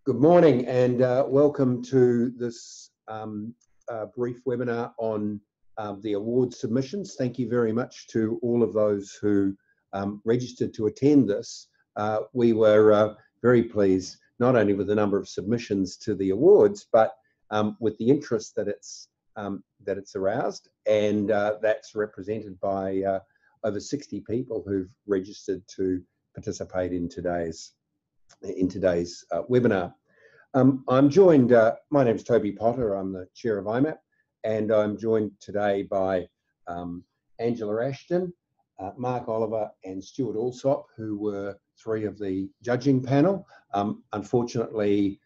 Good morning and welcome to this brief webinar on the award submissions. Thank you very much to all of those who registered to attend this. We were very pleased not only with the number of submissions to the awards, but with the interest that it's aroused, and that's represented by over 60 people who've registered to participate in today's webinar. I'm joined, my name's Toby Potter, I'm the chair of IMAP, and I'm joined today by Angela Ashton, Mark Oliver and Stuart Alsop, who were three of the judging panel. Unfortunately,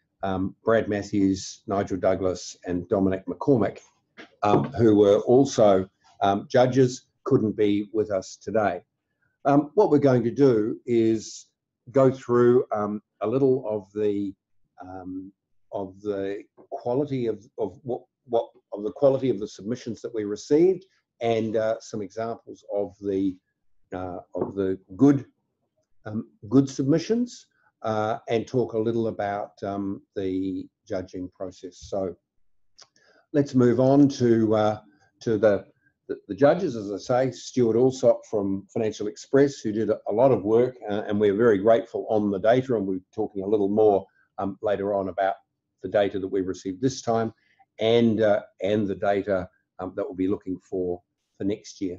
Brad Matthews, Nigel Douglas and Dominic McCormick, who were also judges, couldn't be with us today. What we're going to do is go through a little of the quality of the quality of the submissions that we received, and some examples of the good submissions, and talk a little about the judging process. So let's move on to the judges, as I say. Stuart Alsop from Financial Express, who did a lot of work, and we're very grateful on the data, and we're talking a little more later on about the data that we received this time, and the data that we'll be looking for next year.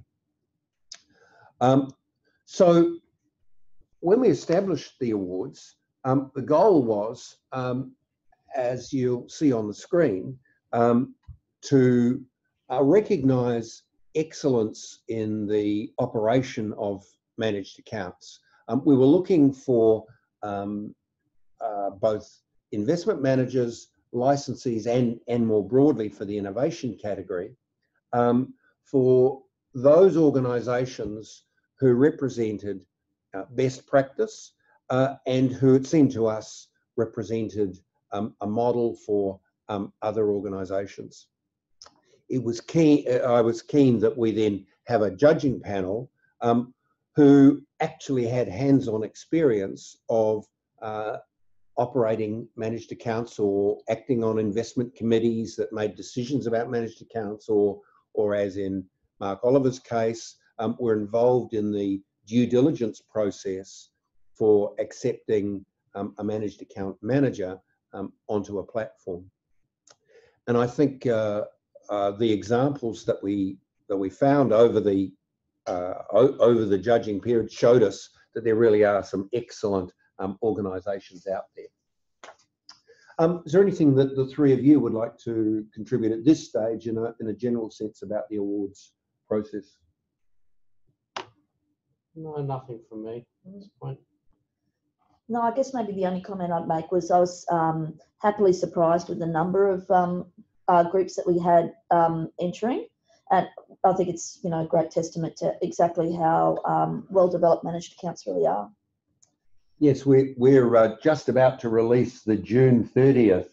So when we established the awards, the goal was, as you'll see on the screen, to recognise excellence in the operation of managed accounts. We were looking for both investment managers, licensees, and more broadly for the innovation category, for those organisations who represented best practice, and who, it seemed to us, represented a model for other organisations. I was keen that we then have a judging panel who actually had hands-on experience of operating managed accounts, or acting on investment committees that made decisions about managed accounts, or as in Mark Oliver's case, were involved in the due diligence process for accepting a managed account manager onto a platform. And I think the examples that we found over the judging period showed us that there really are some excellent organisations out there. Is there anything that the three of you would like to contribute at this stage in a general sense about the awards process? No, nothing from me at this point. No, I guess maybe the only comment I'd make was I was happily surprised with the number of groups that we had entering, and I think it's a great testament to exactly how well developed managed accounts really are. Yes, we're just about to release the June 30th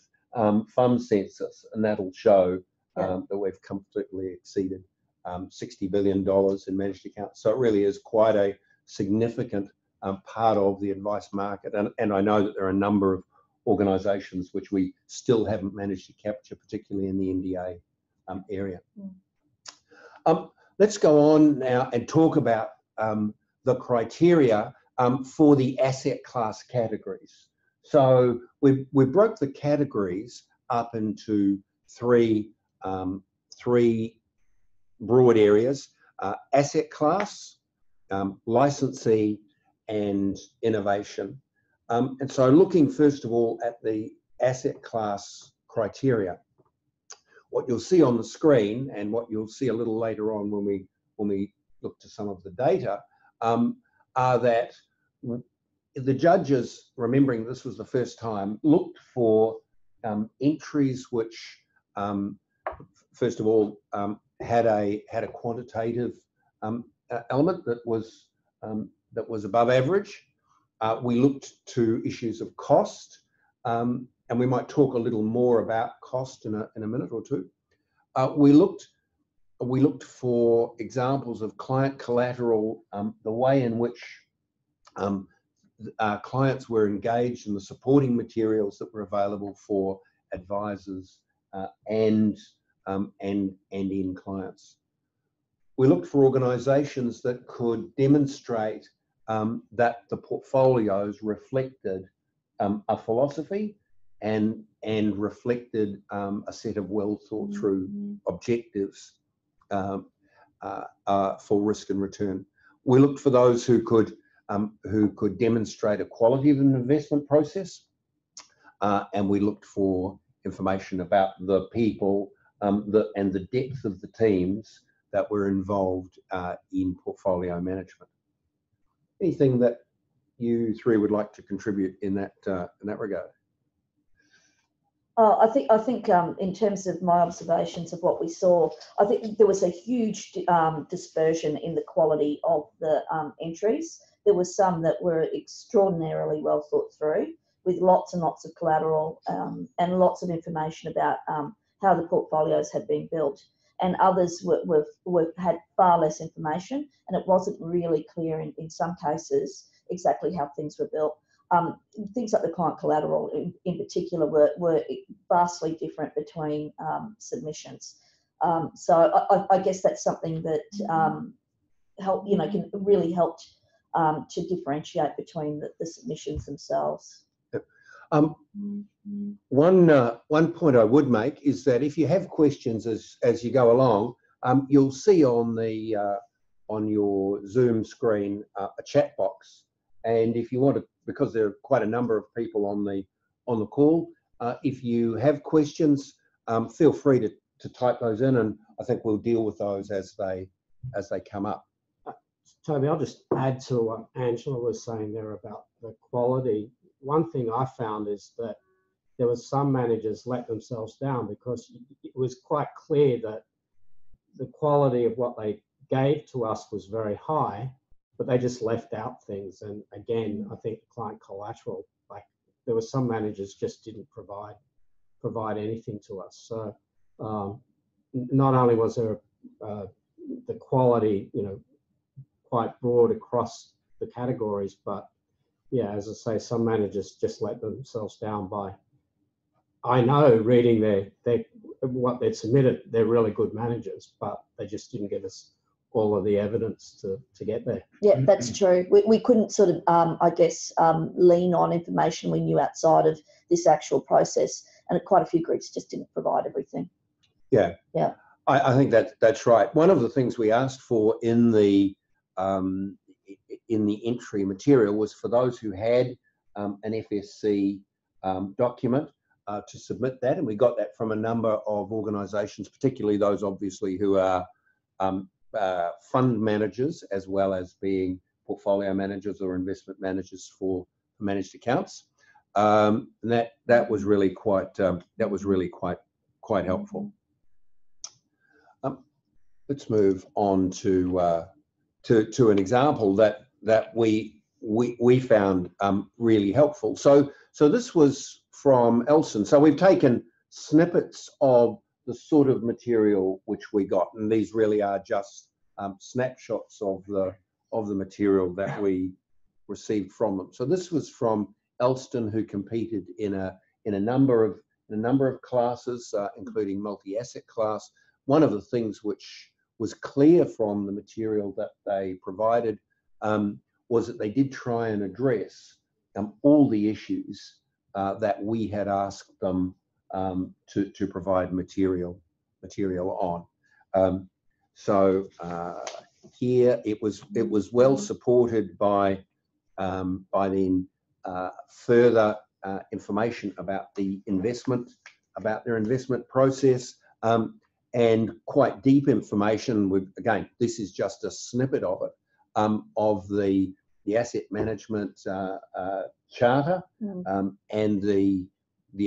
fund census, and that'll show that we've completely exceeded $60 billion in managed accounts. So it really is quite a significant part of the advice market, and I know that there are a number of organisations which we still haven't managed to capture, particularly in the NDA area. Let's go on now and talk about the criteria for the asset class categories. So we broke the categories up into three broad areas: asset class, licensee, and innovation. And so looking first of all at the asset class criteria, what you'll see on the screen, and what you'll see a little later on when we look to some of the data, are that the judges, remembering this was the first time, looked for entries which, first of all, had a quantitative element that was above average. We looked to issues of cost, and we might talk a little more about cost in a minute or two. We looked for examples of client collateral, the way in which clients were engaged in the supporting materials that were available for advisors and end clients. We looked for organisations that could demonstrate that the portfolios reflected a philosophy and reflected a set of well thought through objectives for risk and return. We looked for those who could demonstrate a quality of an investment process, and we looked for information about the people and the depth of the teams that were involved in portfolio management. Anything that you three would like to contribute in that regard? I think in terms of my observations of what we saw, I think there was a huge dispersion in the quality of the entries. There were some that were extraordinarily well thought through, with lots and lots of collateral and lots of information about how the portfolios had been built. And others had far less information, and it wasn't really clear in some cases exactly how things were built. Things like the client collateral in particular were vastly different between submissions. So I guess that's something that can really help to differentiate between the submissions themselves. One point I would make is that if you have questions as you go along, you'll see on your Zoom screen a chat box, and if you want to, because there are quite a number of people on the call, if you have questions, feel free to type those in, and I think we'll deal with those as they come up. Toby, I'll just add to what Angela was saying there about the quality. One thing I found is that there were some managers let themselves down because it was quite clear that the quality of what they gave to us was very high, but they just left out things. And again, I think client collateral, like there were some managers just didn't provide anything to us. So not only was there the quality, quite broad across the categories, but yeah, as I say, some managers just let themselves down by, I know reading what they'd submitted, they're really good managers, but they just didn't give us all of the evidence to get there. Yeah, that's true. We couldn't sort of, lean on information we knew outside of this actual process, and quite a few groups just didn't provide everything. Yeah. Yeah. I think that's right. One of the things we asked for in the entry material was for those who had an FSC document to submit that, and we got that from a number of organisations, particularly those obviously who are fund managers as well as being portfolio managers or investment managers for managed accounts. And that was really quite helpful. Let's move on to an example that we found really helpful. So this was from Elston. So we've taken snippets of the sort of material which we got, and these really are just snapshots of the material that we received from them. So this was from Elston, who competed in a number of classes, including multi-asset class. One of the things which was clear from the material that they provided was that they did try and address all the issues that we had asked them to provide material on. So here it was well supported by then further information about their investment process, and quite deep information. Again, this is just a snippet of it, of the asset management charter and the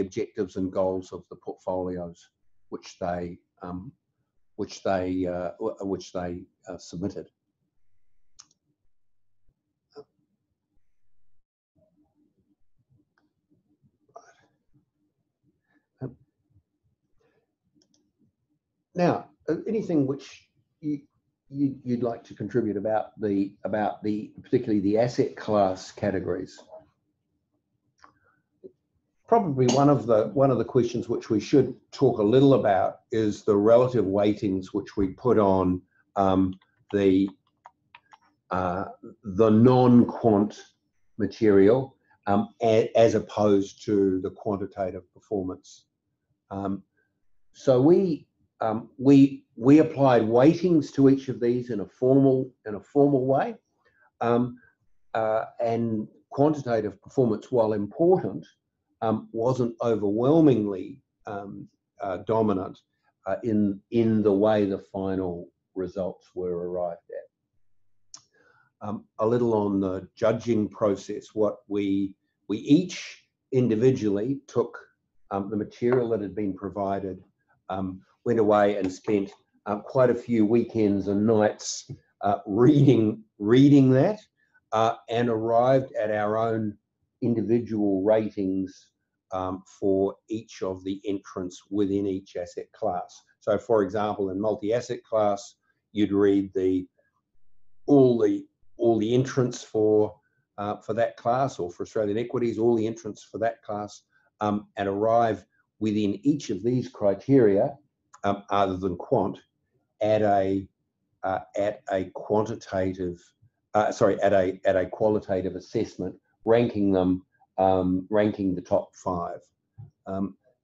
objectives and goals of the portfolios which they submitted. Now, anything which you'd like to contribute about the particularly the asset class categories. Probably one of the questions which we should talk a little about is the relative weightings which we put on the non-quant material as opposed to the quantitative performance. So we applied weightings to each of these in a formal way, and quantitative performance, while important, wasn't overwhelmingly dominant in the way the final results were arrived at. A little on the judging process. What we each individually took the material that had been provided, went away and spent quite a few weekends and nights reading that, and arrived at our own individual ratings for each of the entrants within each asset class. So, for example, in multi-asset class, you'd read all the entrants for that class, or for Australian equities, all the entrants for that class, and arrive within each of these criteria, other than quant, at a qualitative assessment, ranking them, ranking the top 5.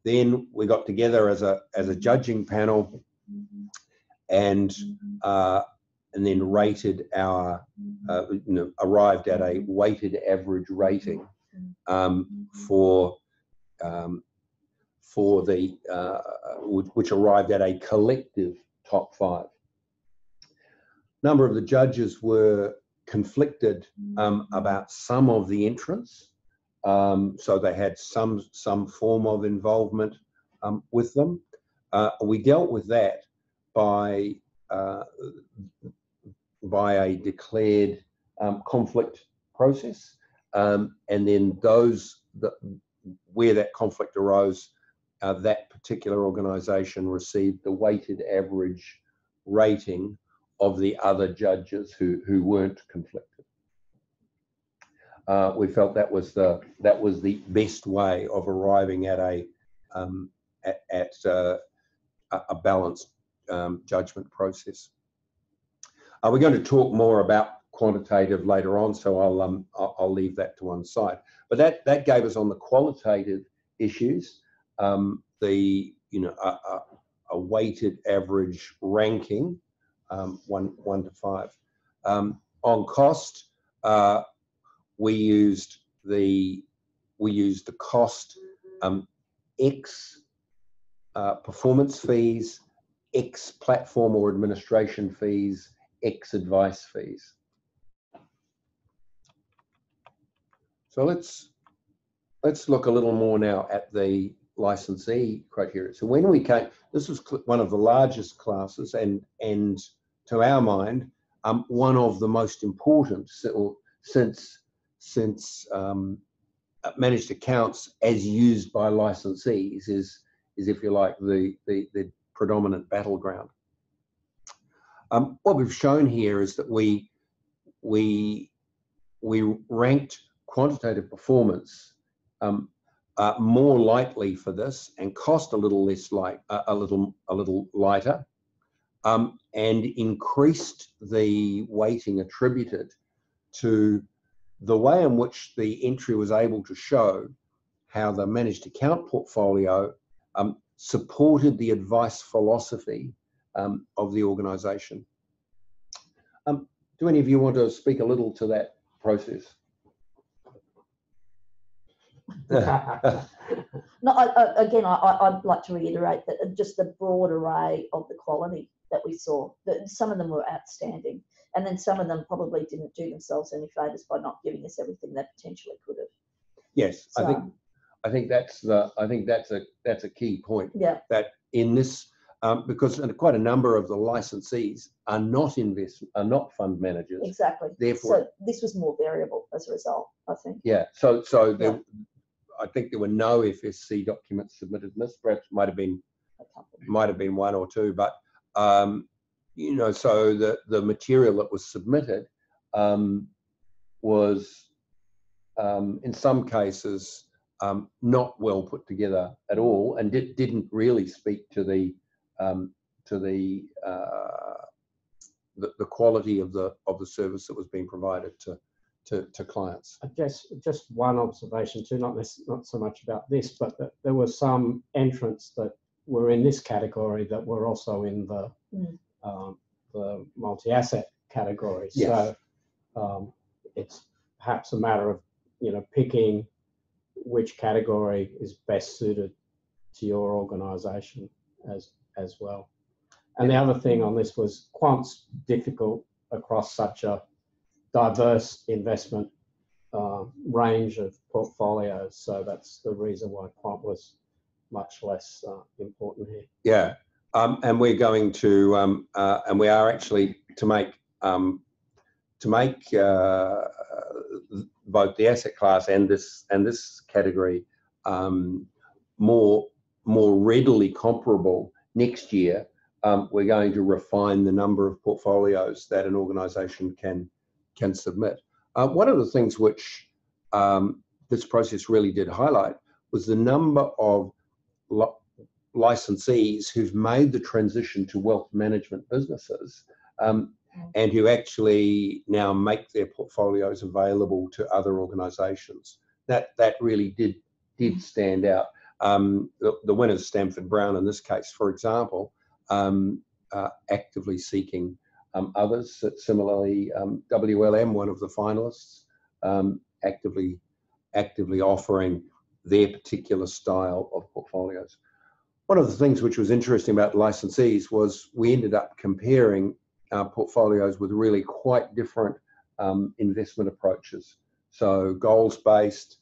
Then we got together as a judging panel, and then rated our, arrived at a weighted average rating for the which arrived at a collective top 5. Number of the judges were conflicted about some of the entrants, so they had some form of involvement with them. We dealt with that by a declared conflict process, and then where that conflict arose, that particular organisation received the weighted average rating of the other judges who weren't conflicted. We felt that was the best way of arriving at a balanced judgment process. We're going to talk more about quantitative later on, so I'll leave that to one side. But that gave us, on the qualitative issues, a weighted average ranking, 1 to 5. On cost, we used the cost X performance fees, X platform or administration fees, X advice fees. So let's look a little more now at the licensee criteria. So when we came, this was one of the largest classes, and to our mind, one of the most important, since managed accounts as used by licensees is if you like the predominant battleground. What we've shown here is that we ranked quantitative performance more lightly for this, and cost a little less a little lighter, and increased the weighting attributed to the way in which the entry was able to show how the managed account portfolio supported the advice philosophy of the organisation. Do any of you want to speak a little to that process? No, again, I'd like to reiterate that just the broad array of the quality that we saw, that some of them were outstanding, and then some of them probably didn't do themselves any favours by not giving us everything they potentially could have. Yes, so, I think that's a key point. Yeah. That in this, because quite a number of the licensees are not fund managers. Exactly. Therefore, so this was more variable as a result, I think. Yeah. So there, I think there were no FSC documents submitted in this. Perhaps might have been one or two, but so the material that was submitted was in some cases not well put together at all, and didn't really speak to the quality of the service that was being provided to clients. I guess just one observation too, not so much about this, but that there were some entrants that were in this category that were also in the multi-asset category. Yes. So it's perhaps a matter of picking which category is best suited to your organisation as well. And the other thing on this was quant's difficult across such a diverse investment range of portfolios. So that's the reason why quant was much less important here. Yeah, and we're going to, and we are actually to make both the asset class and this category more readily comparable next year. We're going to refine the number of portfolios that an organisation can submit. One of the things which this process really did highlight was the number of licensees who've made the transition to wealth management businesses and who actually now make their portfolios available to other organisations. That really did stand out. The winners, Stanford Brown in this case, for example, actively seeking others. Similarly, WLM, one of the finalists, actively offering their particular style of portfolios. One of the things which was interesting about licensees was we ended up comparing portfolios with really quite different investment approaches. So goals-based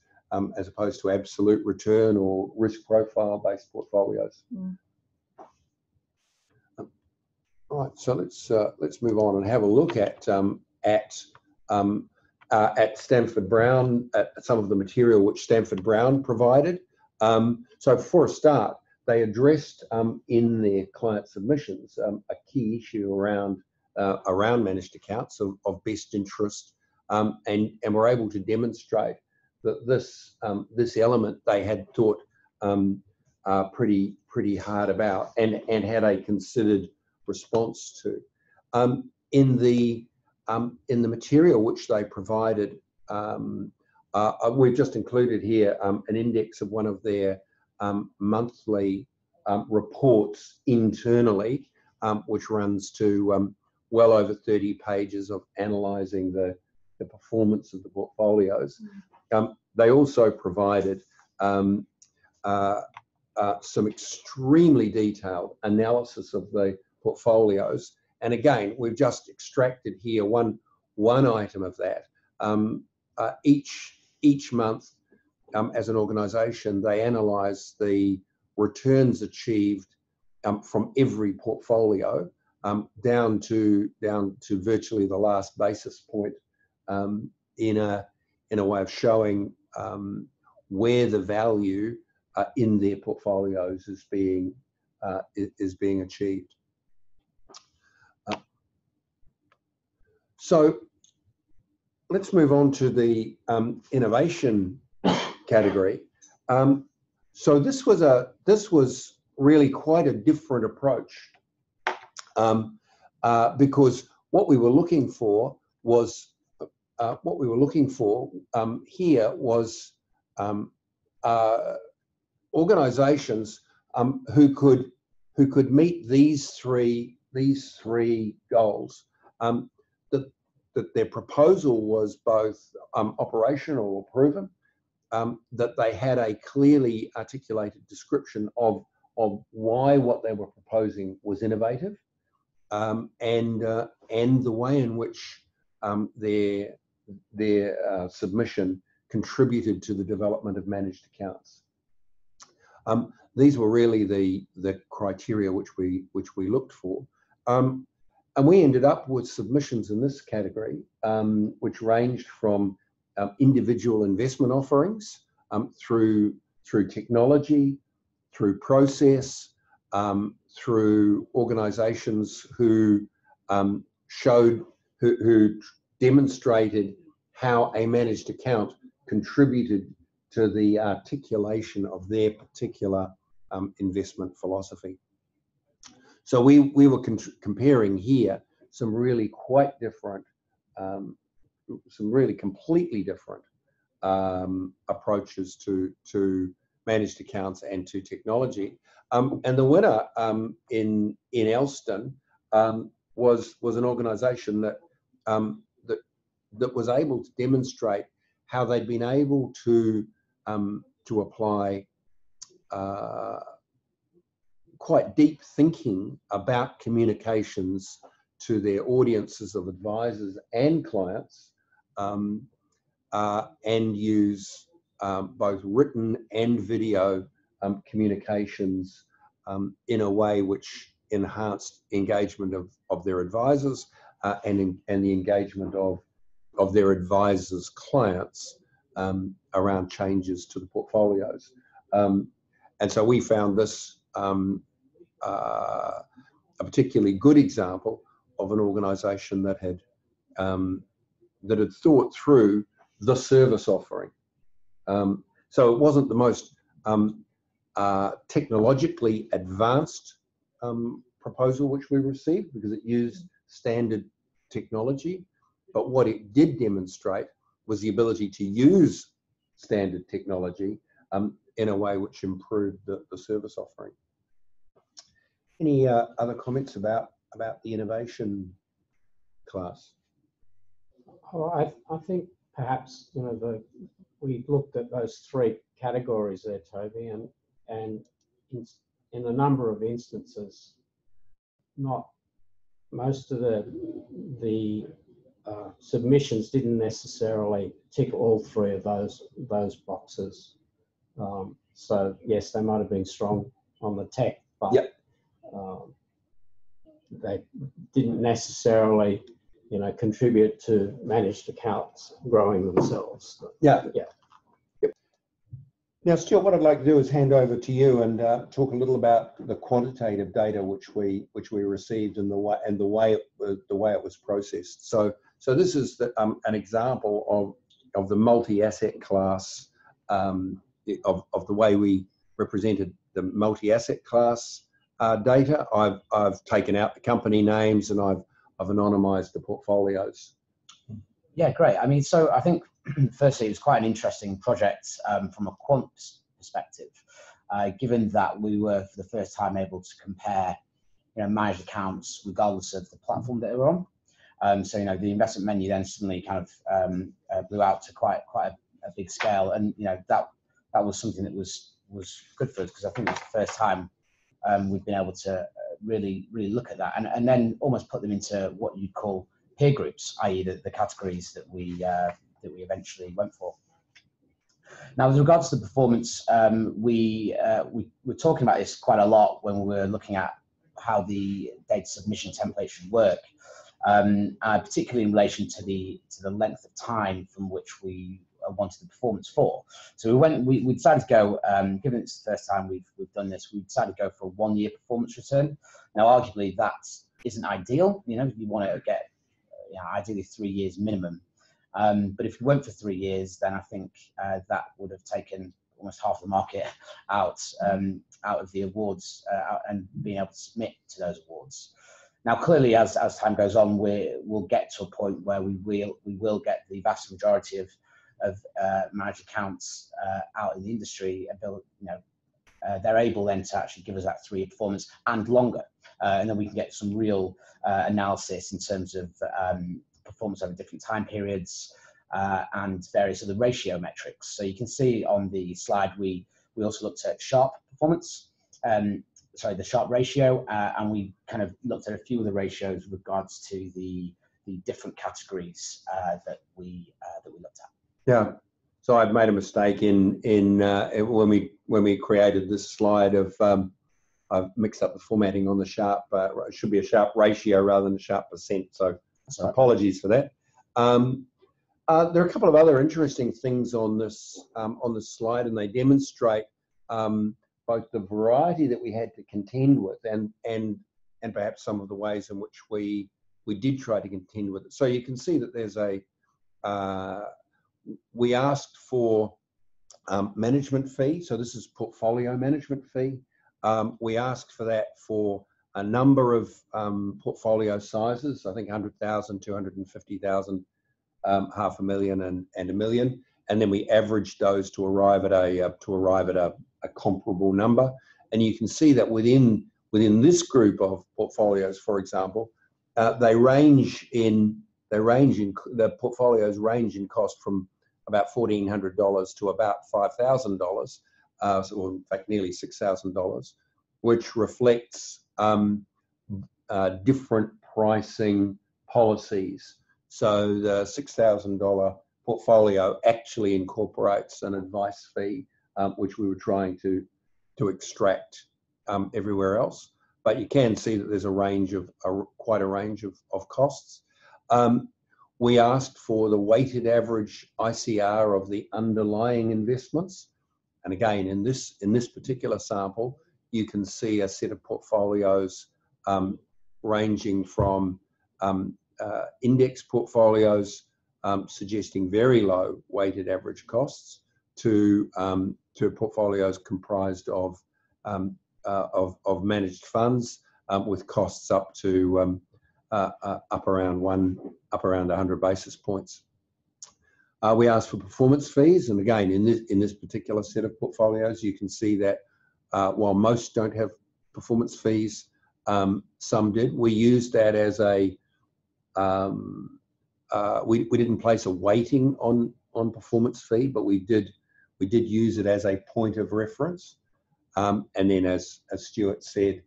as opposed to absolute return or risk profile-based portfolios. All right, so let's move on and have a look at Stanford Brown, at some of the material which Stanford Brown provided. So for a start, they addressed in their client submissions a key issue around managed accounts of best interest, and were able to demonstrate that this element they had thought pretty hard about and had a considered response to. In the material which they provided, we've just included here an index of one of their monthly reports internally, which runs to well over 30 pages of analysing the performance of the portfolios. They also provided some extremely detailed analysis of the portfolios, and again, we've just extracted here one item of that. Each month, as an organisation, they analyse the returns achieved from every portfolio down to virtually the last basis point, in a way of showing where the value in their portfolios is being achieved. So let's move on to the innovation category. So this was really quite a different approach, because what we were looking for here was organisations who could meet these three goals. That their proposal was both operational or proven, that they had a clearly articulated description of why what they were proposing was innovative, and the way in which their submission contributed to the development of managed accounts. These were really the criteria which we looked for. And we ended up with submissions in this category, which ranged from individual investment offerings, through technology, through process, through organisations who who demonstrated how a managed account contributed to the articulation of their particular investment philosophy. So we were comparing here some really quite different, some really completely different approaches to managed accounts and to technology. And the winner in Elston was an organisation that that was able to demonstrate how they'd been able to apply quite deep thinking about communications to their audiences of advisors and clients, and use both written and video communications in a way which enhanced engagement of their advisors and the engagement of their advisors' clients around changes to the portfolios. And so we found this a particularly good example of an organisation that had thought through the service offering. So it wasn't the most technologically advanced proposal which we received, because it used standard technology, but what it did demonstrate was the ability to use standard technology in a way which improved the service offering. Any other comments about the innovation class? Oh, I think perhaps, you know, we looked at those three categories there, Toby, and in a number of instances, not most of the submissions didn't necessarily tick all three of those boxes. So yes, they might have been strong on the tech, but yep. They didn't necessarily, you know, contribute to managed accounts growing themselves. Yeah. Yeah. Yep. Now, Stuart, what I'd like to do is hand over to you and talk a little about the quantitative data which we received and the way it was processed. So this is an example of the multi-asset class, of the way we represented the multi-asset class data. I've taken out the company names and I've anonymized the portfolios. Yeah, great. I mean, so I think firstly, it was quite an interesting project from a quant perspective, given that we were for the first time able to compare, you know, managed accounts regardless of the platform that they were on. So, you know, the investment menu then suddenly kind of blew out to quite a big scale, and you know that was something that was good for us, because I think it's the first time we've been able to really look at that and then almost put them into what you'd call peer groups, i.e. the categories that we eventually went for. Now, with regards to the performance, we were talking about this quite a lot when we were looking at how the data submission template should work, particularly in relation to the length of time from which we wanted the performance for. So we decided to go, given it's the first time we've done this, we decided to go for a 1-year performance return. Now, arguably that isn't ideal. You know, you want to get ideally 3 years minimum. But if we went for 3 years, then I think that would have taken almost half the market out of the awards and being able to submit to those awards. Now, clearly, as time goes on, we'll get to a point where we will get the vast majority of managed accounts out in the industry, and they're able then to actually give us that 3-year performance and longer, and then we can get some real analysis in terms of performance over different time periods and various other ratio metrics. So you can see on the slide we also looked at Sharpe performance, the Sharpe ratio, and we kind of looked at a few of the ratios with regards to the different categories that we looked at. Yeah, so I've made a mistake in when we created this slide of I've mixed up the formatting on the Sharpe. It should be a Sharpe ratio rather than a Sharpe percent. So apologies for that. There are a couple of other interesting things on this slide, and they demonstrate both the variety that we had to contend with and perhaps some of the ways in which we did try to contend with it. So you can see that there's a, we asked for management fee. So this is portfolio management fee. We asked for that for a number of portfolio sizes, I think 100,000, 250,000, 500,000 and $1 million. And then we averaged those to arrive at a comparable number. And you can see that within this group of portfolios, for example, the portfolios range in cost from about $1,400 to about $5,000, or in fact nearly $6,000, which reflects different pricing policies. So the $6,000 portfolio actually incorporates an advice fee, which we were trying to extract everywhere else. But you can see that there's a range of quite a range of costs. We asked for the weighted average ICR of the underlying investments, and again in this particular sample, you can see a set of portfolios ranging from index portfolios suggesting very low weighted average costs to portfolios comprised of managed funds with costs up to up around 100 basis points. We asked for performance fees, and again in this particular set of portfolios, you can see that while most don't have performance fees, some did. We used that as a we didn't place a weighting on performance fee, but we did use it as a point of reference. And then, as Stuart said,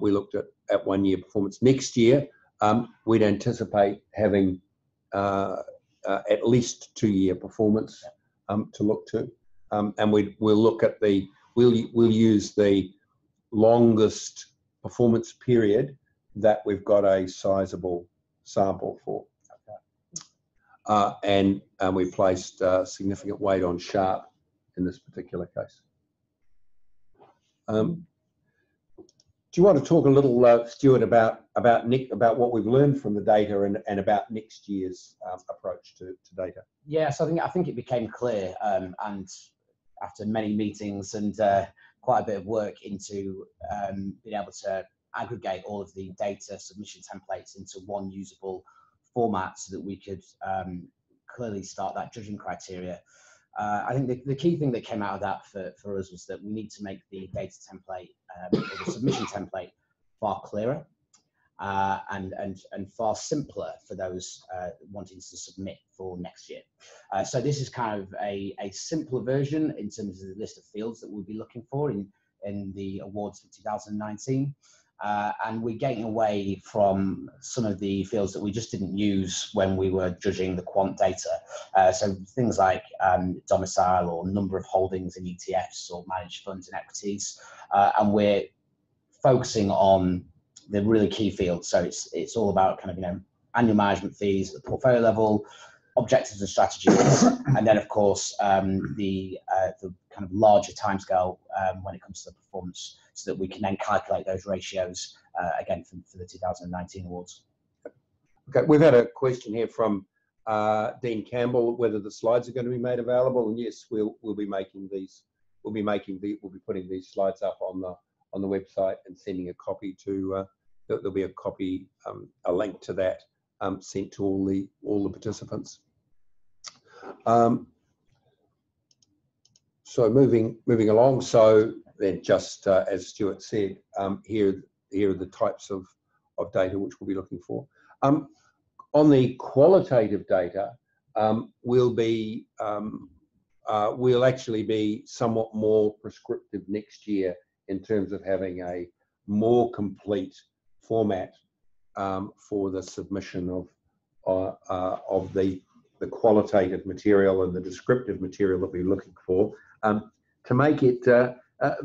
we looked at 1 year performance. Next year, we'd anticipate having at least 2 year performance to look to, and we'll use the longest performance period that we've got a sizable sample for. And we placed significant weight on Sharp in this particular case. Do you want to talk a little, Stuart, about what we've learned from the data and about next year's approach to data? Yes, I think it became clear, and after many meetings and quite a bit of work into being able to aggregate all of the data submission templates into one usable format so that we could clearly start that judging criteria. I think the key thing that came out of that for us was that we need to make the data template or the submission template far clearer and far simpler for those wanting to submit for next year. So this is kind of a simpler version in terms of the list of fields that we'll be looking for in the awards for 2019. And we're getting away from some of the fields that we just didn't use when we were judging the quant data. So things like domicile or number of holdings in ETFs or managed funds and equities. And we're focusing on the really key fields. So it's all about kind of, annual management fees at the portfolio level, objectives and strategies, and then of course the kind of larger timescale when it comes to the performance, so that we can then calculate those ratios again for the 2019 awards. Okay, we've had a question here from Dean Campbell whether the slides are going to be made available, and yes, we'll be making these. We'll be putting these slides up on the website and sending a copy to. There'll be a copy, a link to that sent to all the participants. So moving along. So then, just as Stuart said, here are the types of data which we'll be looking for. On the qualitative data, we'll actually be somewhat more prescriptive next year in terms of having a more complete format for the submission of the qualitative material and the descriptive material that we're looking for, to make it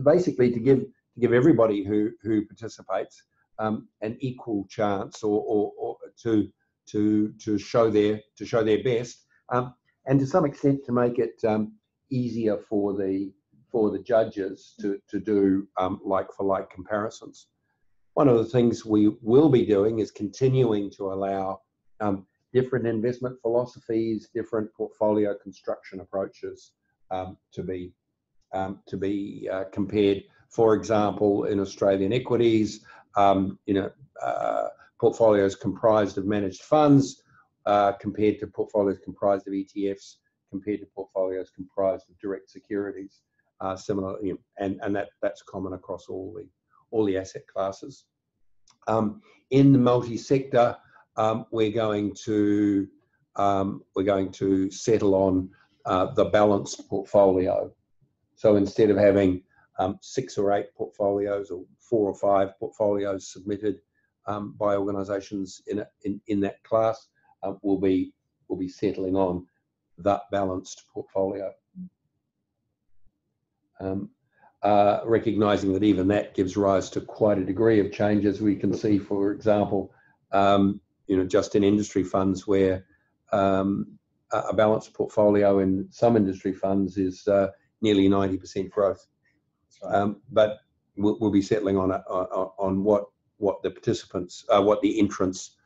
basically to give everybody who participates an equal chance or to show their best, and to some extent to make it easier for the judges to do like for like comparisons. one of the things we will be doing is continuing to allow different investment philosophies, different portfolio construction approaches to be compared. For example, in Australian equities, portfolios comprised of managed funds compared to portfolios comprised of ETFs, compared to portfolios comprised of direct securities. Similarly, and that's common across all the asset classes. In the multi-sector, we're going to settle on the balanced portfolio. So instead of having 6 or 8 portfolios or 4 or 5 portfolios submitted by organisations in that class, we'll be settling on that balanced portfolio. Recognising that even that gives rise to quite a degree of change, as we can see, for example, just in industry funds, where a balanced portfolio in some industry funds is nearly 90% growth. But we'll be settling on what the participants, what the entrants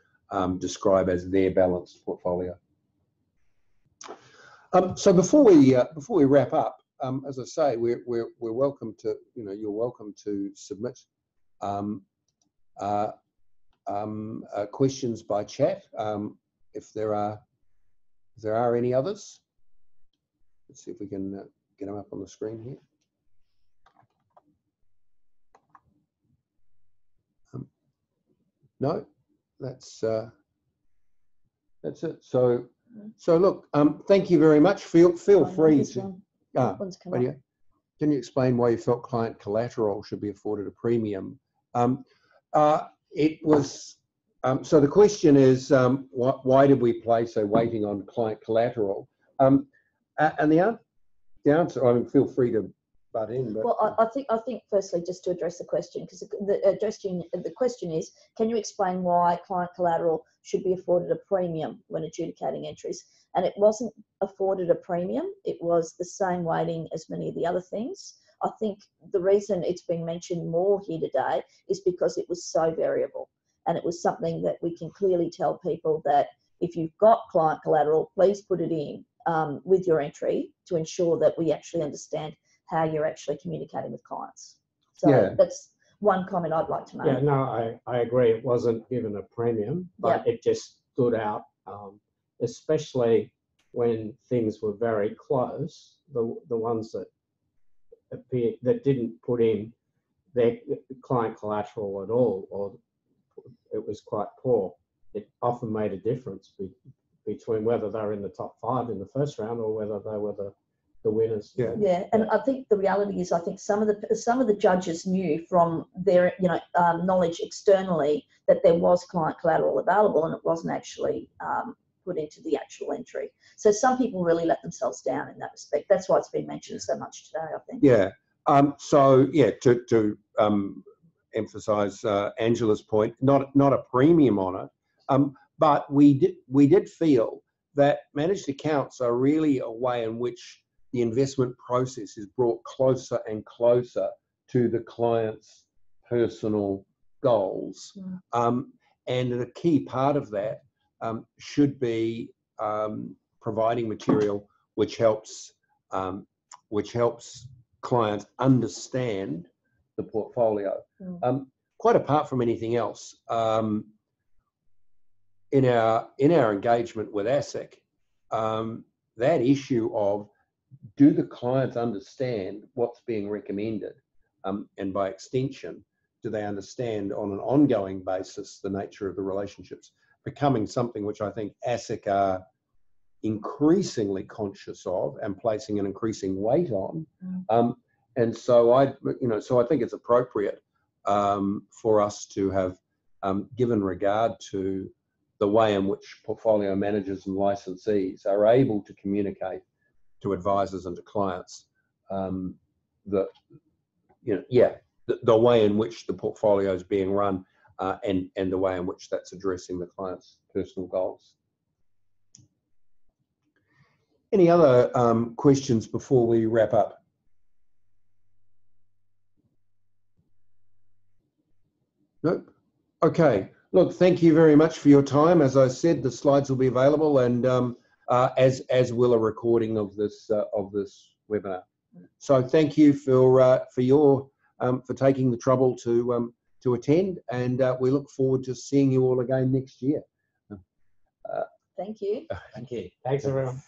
describe as their balanced portfolio. So before we wrap up, as I say, we're welcome to, you're welcome to submit questions by chat if there are any others. Let's see if we can get them up on the screen here. No, that's it. So look, thank you very much. Feel free to. Can you explain why you felt client collateral should be afforded a premium? It was so the question is, why did we place a weighting on client collateral? And the answer, I mean, feel free to butt in. But well, I think firstly, just to address the question, because the question is, can you explain why client collateral should be afforded a premium when adjudicating entries? And it wasn't afforded a premium, it was the same weighting as many of the other things. I think the reason it's been mentioned more here today is because it was so variable. And it was something that we can clearly tell people that if you've got client collateral, please put it in with your entry to ensure that we actually understand how you're actually communicating with clients. So that's one comment I'd like to make. Yeah, no, I agree. It wasn't given a premium, but it just stood out, especially when things were very close. The ones that appeared that didn't put in their client collateral at all, or it was quite poor. It often made a difference between whether they were in the top 5 in the first round or whether they were the winners. Yeah, and I think the reality is, I think some of the judges knew from their knowledge externally that there was client collateral available, and it wasn't actually put into the actual entry. So some people really let themselves down in that respect. That's why it's been mentioned so much today, I think. Yeah. So yeah, to emphasise Angela's point, not a premium on it, but we did feel that managed accounts are really a way in which the investment process is brought closer and closer to the client's personal goals. And a key part of that should be providing material which helps clients understand the portfolio. Quite apart from anything else, in our engagement with ASIC, that issue of, do the clients understand what's being recommended? And by extension, do they understand on an ongoing basis the nature of the relationships? Becoming something which I think ASIC are increasingly conscious of and placing an increasing weight on. And so I think it's appropriate for us to have given regard to the way in which portfolio managers and licensees are able to communicate to advisors and to clients the way in which the portfolio is being run and the way in which that's addressing the client's personal goals. Any other questions before we wrap up? No? Okay. Look, thank you very much for your time. As I said, the slides will be available, and as will a recording of this webinar. So thank you for taking the trouble to attend, and we look forward to seeing you all again next year. Thank you. Thank you. Thanks, everyone.